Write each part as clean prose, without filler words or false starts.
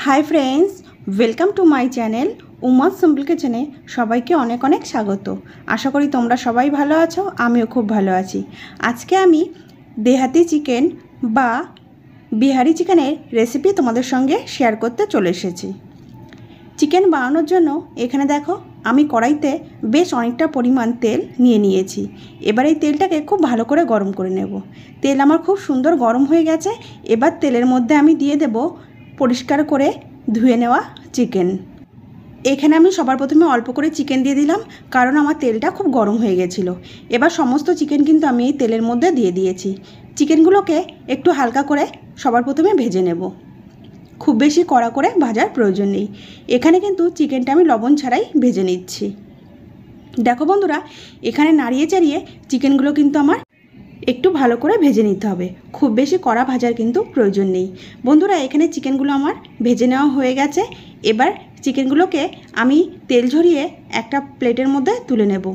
High friends welcome to my channel Uma simple किचेने सबाइके अनेक अनेक स्वागत। आशा करी तोमरा सबाई भालो आछो, आमिओ खूब भालो आछि। आजके आमी देहाती चिकेन बा बिहारी चिकेनेर रेसिपि तोमादेर संगे शेयर करते चले एसेछि। चिकेन बानानोर जोन्नो एखाने देखो आमी कड़ाईते बेश अनेकटा परिमाण तेल निये नियेछि। एबार एई तेलटाके खूब भालो करे गरम करे नेब। तेल आमार खूब सुंदर गरम हये गेछे। एबार तेलेर मध्य आमी दिये देब परिष्कार करे धुए नेওয়া चिकेन। एखाने आमी सबार प्रथमे अल्प करे चिकेन दिए दिलाम कारण आमार तेलटा खूब गरम हये गेछिलो। एबार समस्त चिकेन किन्तु आमी एई तेलेर मध्य दिए दिएछि। चिकेनगुलोके एकटु हालका करे सबार प्रथमे भेजे नेब। खूब बेशी कड़ा करे भाजार प्रयोजन नेই। एखाने किन्तु चिकेनटा आमी लबण छाड़ाई भेजे निচ্ছি। देखो बंधुरा एखाने नाड़िये चाड़िये चिकेनगुलो किन्तु आमार एकटू भालो करे भेजे निते हबे। खूब बेशी कड़ा भाजार किन्तु प्रयोजन नेই। बंधुरा एखाने चिकेनगुलो आमार भेजे नेওয়া हये गेছে। एबार चिकेनगुलोके आमी तेल झरिए एकटा प्लेटेर मध्य तुले नेब।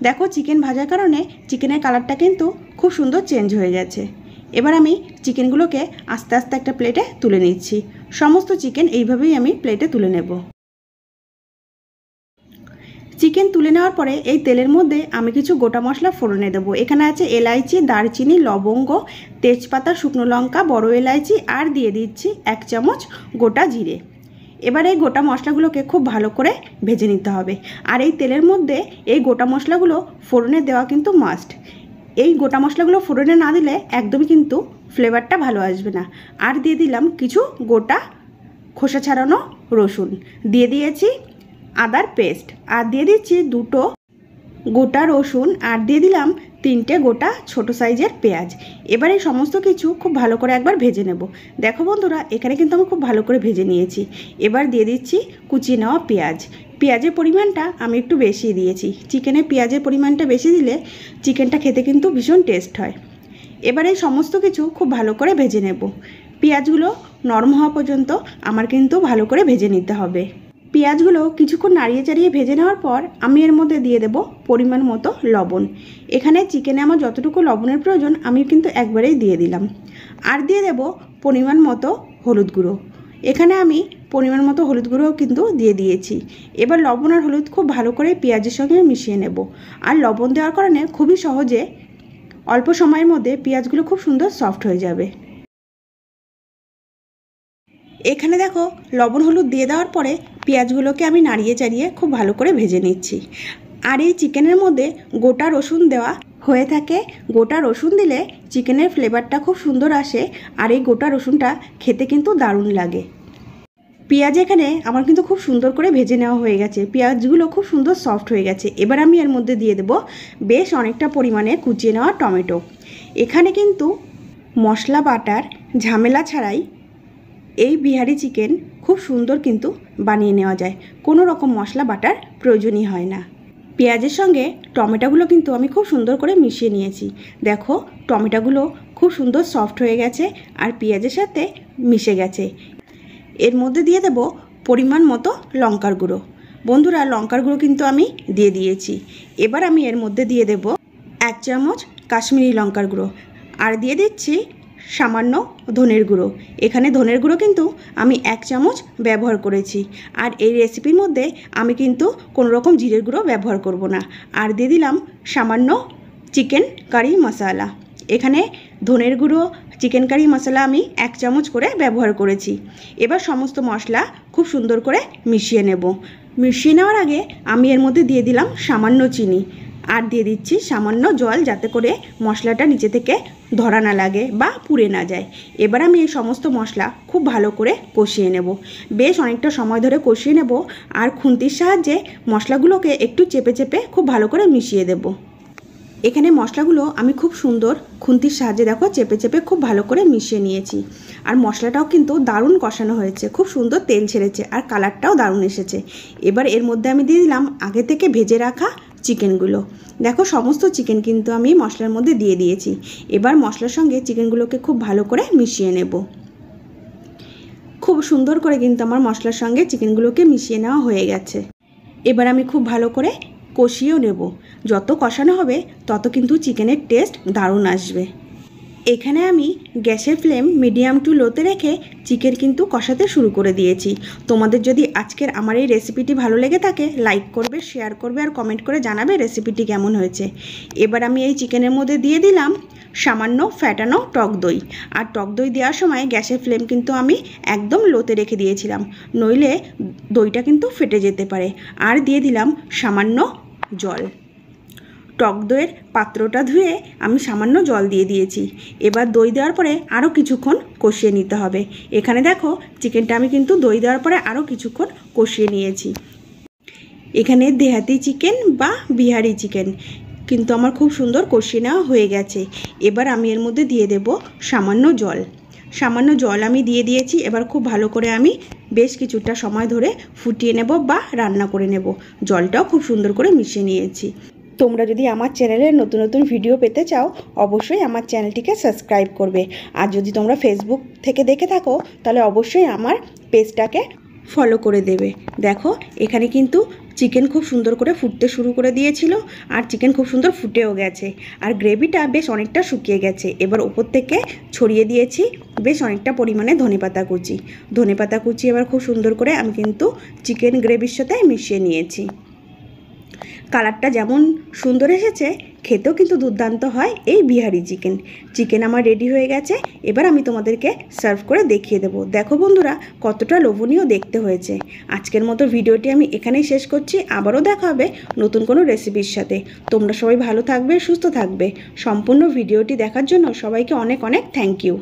देखो चिकेन भाजार कारणे चिकेनेर कालारटा किन्तु खूब सुंदर चेंज हये गेছে। एबार आमी चिकेनगुलोके आस्ते आस्ते एकटा प्लेटे तुले निচ্ছি। समस्त चिकेन এইভাবেই आमी प्लेटे तुले नेब। चिकेन तुले नेওয়ার পরে এই তেলের মধ্যে আমি কিছু গোটা মশলা ফোড়নে দেব। এখানে আছে এলাইচি, দারচিনি, লবঙ্গ, তেজপাতা, শুকনো লঙ্কা, বড় এলাইচি আর দিয়ে দিচ্ছি 1 চামচ গোটা জিরে। এবার এই গোটা মশলাগুলোকে খুব ভালো করে ভেজে নিতে হবে। আর এই তেলের মধ্যে এই গোটা মশলাগুলো ফোড়নে দেওয়া কিন্তু মাস্ট। এই গোটা মশলাগুলো ফোড়নে না দিলে একদমই কিন্তু ফ্লেভারটা ভালো আসবে না। আর দিয়ে দিলাম কিছু গোটা খোসা ছাড়ানো রসুন, দিয়ে দিয়েছি আদার পেস্ট, আর দিয়ে দিচ্ছি 2টো গোটা রসুন, আর দিয়ে দিলাম 3টে গোটা ছোট সাইজের পেঁয়াজ। এবার এই সমস্ত কিছু খুব ভালো করে একবার ভেজে নেব। দেখো বন্ধুরা এখানে কিন্তু আমি খুব ভালো করে ভেজে নিয়েছি। এবার দিয়ে দিচ্ছি কুচিয়ে নেওয়া পেঁয়াজ। পেঁয়াজের পরিমাণটা আমি একটু বেশি দিয়েছি। চিকেনে পেঁয়াজের পরিমাণটা বেশি দিলে চিকেনটা খেতে কিন্তু ভীষণ টেস্ট হয়। এবার এই সমস্ত কিছু খুব ভালো করে ভেজে নেব। পেঁয়াজগুলো নরম হওয়া পর্যন্ত আমার কিন্তু ভালো করে ভেজে নিতে হবে। পেঁয়াজগুলো কিছুক্ষণ নাড়িয়ে চাড়িয়ে ভেজে নেওয়ার পর আমি এর মধ্যে দিয়ে দেব পরিমাণ মতো লবণ। এখানে চিকেনে আমার যতটুকু লবণের প্রয়োজন আমি কিন্তু একবারেই দিয়ে দিলাম। আর দিয়ে দেব পরিমাণ মতো হলুদ গুঁড়ো। এখানে আমি পরিমাণ মতো হলুদ গুঁড়ো কিন্তু দিয়ে দিয়েছি। এবার লবণ আর হলুদ খুব ভালো করে পেঁয়াজের সঙ্গে মিশিয়ে নেব। আর লবণ দেওয়ার কারণে খুবই সহজে অল্প সময়ের মধ্যে পেঁয়াজগুলো খুব সুন্দর সফট হয়ে যাবে। এখানে দেখো লবণ হলুদ দিয়ে দেওয়ার পরে পেঁয়াজগুলোকে আমি নাড়িয়ে চাড়িয়ে খুব ভালো করে ভেজে নিচ্ছি। আর এই চিকেনের মধ্যে গোটা রসুন দেওয়া হয়ে থাকে। গোটা রসুন দিলে চিকেনের ফ্লেভারটা খুব সুন্দর আসে। আর এই গোটা রসুনটা খেতে কিন্তু দারুণ লাগে। পেঁয়াজ এখানে আমার কিন্তু খুব সুন্দর করে ভেজে নেওয়া হয়ে গেছে। পেঁয়াজগুলো খুব সুন্দর সফট হয়ে গেছে। এবার আমি এর মধ্যে দিয়ে দেব বেশ অনেকটা পরিমাণে কুচিয়ে নেওয়া টমেটো। এখানে কিন্তু মশলা বাটার ঝামেলা ছাড়াই এই বিহারি চিকেন খুব সুন্দর কিন্তু বানিয়ে নেওয়া যায়। কোনো রকম মশলা বাটার প্রয়োজনই হয় না। পেঁয়াজের সঙ্গে টমেটোগুলো কিন্তু আমি খুব সুন্দর করে মিশিয়ে নিয়েছি। দেখো টমেটোগুলো খুব সুন্দর সফট হয়ে গেছে আর পেঁয়াজের সাথে মিশে গেছে। এর মধ্যে দিয়ে দেব পরিমাণ মতো লঙ্কার গুঁড়ো। বন্ধুরা লঙ্কার গুঁড়ো কিন্তু আমি দিয়ে দিয়েছি। এবার আমি এর মধ্যে দিয়ে দেব 1 চামচ কাশ্মীরি লঙ্কার গুঁড়ো, আর দিয়ে দিচ্ছি সামান্য ধনের গুঁড়ো। এখানে ধনের গুঁড়ো কিন্তু আমি 1 চামচ ব্যবহার করেছি। আর এই রেসিপির মধ্যে আমি কিন্তু কোনো রকম জিরের গুঁড়ো ব্যবহার করব না। আর দিয়ে দিলাম সামান্য চিকেন কারি মশলা। এখানে ধনের গুঁড়ো চিকেন কারি মশলা আমি 1 চামচ করে ব্যবহার করেছি। এবার সমস্ত মশলা খুব সুন্দর করে মিশিয়ে নেব। মিশিয়ে নেওয়ার আগে আমি এর মধ্যে দিয়ে দিলাম সামান্য চিনি, আর দিয়ে দিচ্ছি সামান্য জল, যাতে করে মশলাটা নিচে থেকে ধরা না লাগে বা পুড়ে না যায়। এবার আমি এই সমস্ত মশলা খুব ভালো করে কষিয়ে নেব। বেশ অনেকটা সময় ধরে কষিয়ে নেব। আর খুন্তির সাহায্যে মশলাগুলোকে একটু চেপে চেপে খুব ভালো করে মিশিয়ে দেব। এখানে মশলাগুলো আমি খুব সুন্দর খুন্তির সাহায্যে দেখো চেপে চেপে খুব ভালো করে মিশিয়ে নিয়েছি। আর মশলাটাও কিন্তু দারুণ কষানো হয়েছে, খুব সুন্দর তেল ছেড়েছে আর কালারটাও দারুণ এসেছে। এবার এর মধ্যে আমি দিয়ে দিলাম আগে থেকে ভেজে রাখা চিকেনগুলো। দেখো সমস্ত চিকেন কিন্তু আমি মশলার মধ্যে দিয়ে দিয়েছি। এবার মশলার সঙ্গে চিকেনগুলোকে খুব ভালো করে মিশিয়ে নেব। খুব সুন্দর করে কিন্তু আমার মশলার সঙ্গে চিকেনগুলোকে মিশিয়ে নেওয়া হয়ে গেছে। এবার আমি খুব ভালো করে কষিয়েও নেব। যত কষানো হবে তত কিন্তু চিকেনের টেস্ট দারুণ আসবে। এখানে আমি গ্যাসের ফ্লেম মিডিয়াম টু লোতে রেখে চিকেন কিন্তু কষাতে শুরু করে দিয়েছি। তোমাদের যদি আজকের আমার এই রেসিপিটি ভালো লেগে থাকে লাইক করবে, শেয়ার করবে আর কমেন্ট করে জানাবে রেসিপিটি কেমন হয়েছে। এবার আমি এই চিকেনের মধ্যে দিয়ে দিলাম সামান্য ফ্যাটানো টক দই। আর টক দই দেওয়ার সময় গ্যাসের ফ্লেম কিন্তু আমি একদম লোতে রেখে দিয়েছিলাম, নইলে দইটা কিন্তু ফেটে যেতে পারে। আর দিয়ে দিলাম সামান্য জল। টক দইয়ের পাত্রটা ধুয়ে আমি সামান্য জল দিয়ে দিয়েছি। এবার দই দেওয়ার পরে আরও কিছুক্ষণ কষিয়ে নিতে হবে। এখানে দেখো চিকেনটা আমি কিন্তু দই দেওয়ার পরে আরও কিছুক্ষণ কষিয়ে নিয়েছি। এখানে দেহাতি চিকেন বা বিহারি চিকেন কিন্তু আমার খুব সুন্দর কষিয়ে নেওয়া হয়ে গেছে। এবার আমি এর মধ্যে দিয়ে দেব সামান্য জল। সামান্য জল আমি দিয়ে দিয়েছি। এবার খুব ভালো করে আমি বেশ কিছুটা সময় ধরে ফুটিয়ে নেব বা রান্না করে নেব। জলটাও খুব সুন্দর করে মিশিয়ে নিয়েছি। তোমরা যদি আমার চ্যানেলের নতুন নতুন ভিডিও পেতে চাও অবশ্যই আমার চ্যানেলটিকে সাবস্ক্রাইব করবে। আর যদি তোমরা ফেসবুক থেকে দেখে থাকো তাহলে অবশ্যই আমার পেজটাকে ফলো করে দেবে। দেখো এখানে কিন্তু চিকেন খুব সুন্দর করে ফুটতে শুরু করে দিয়েছিল আর চিকেন খুব সুন্দর ফুটেও গেছে আর গ্রেভিটা বেশ অনেকটা শুকিয়ে গেছে। এবার ওপর থেকে ছড়িয়ে দিয়েছি বেশ অনেকটা পরিমাণে ধনেপাতা কুচি। ধনেপাতা কুচি এবার খুব সুন্দর করে আমি কিন্তু চিকেন গ্রেভির সাথে মিশিয়ে নিয়েছি। কালারটা যেমন সুন্দর এসেছে খেতেও কিন্তু দুর্দান্ত হয় এই বিহারি চিকেন। চিকেন আমার রেডি হয়ে গেছে। এবার আমি তোমাদেরকে সার্ভ করে দেখিয়ে দেবো। দেখো বন্ধুরা কতটা লোভনীয় দেখতে হয়েছে। আজকের মতো ভিডিওটি আমি এখানেই শেষ করছি। আবারও দেখা হবে নতুন কোনো রেসিপির সাথে। তোমরা সবাই ভালো থাকবে, সুস্থ থাকবে। সম্পূর্ণ ভিডিওটি দেখার জন্য সবাইকে অনেক অনেক থ্যাংক ইউ।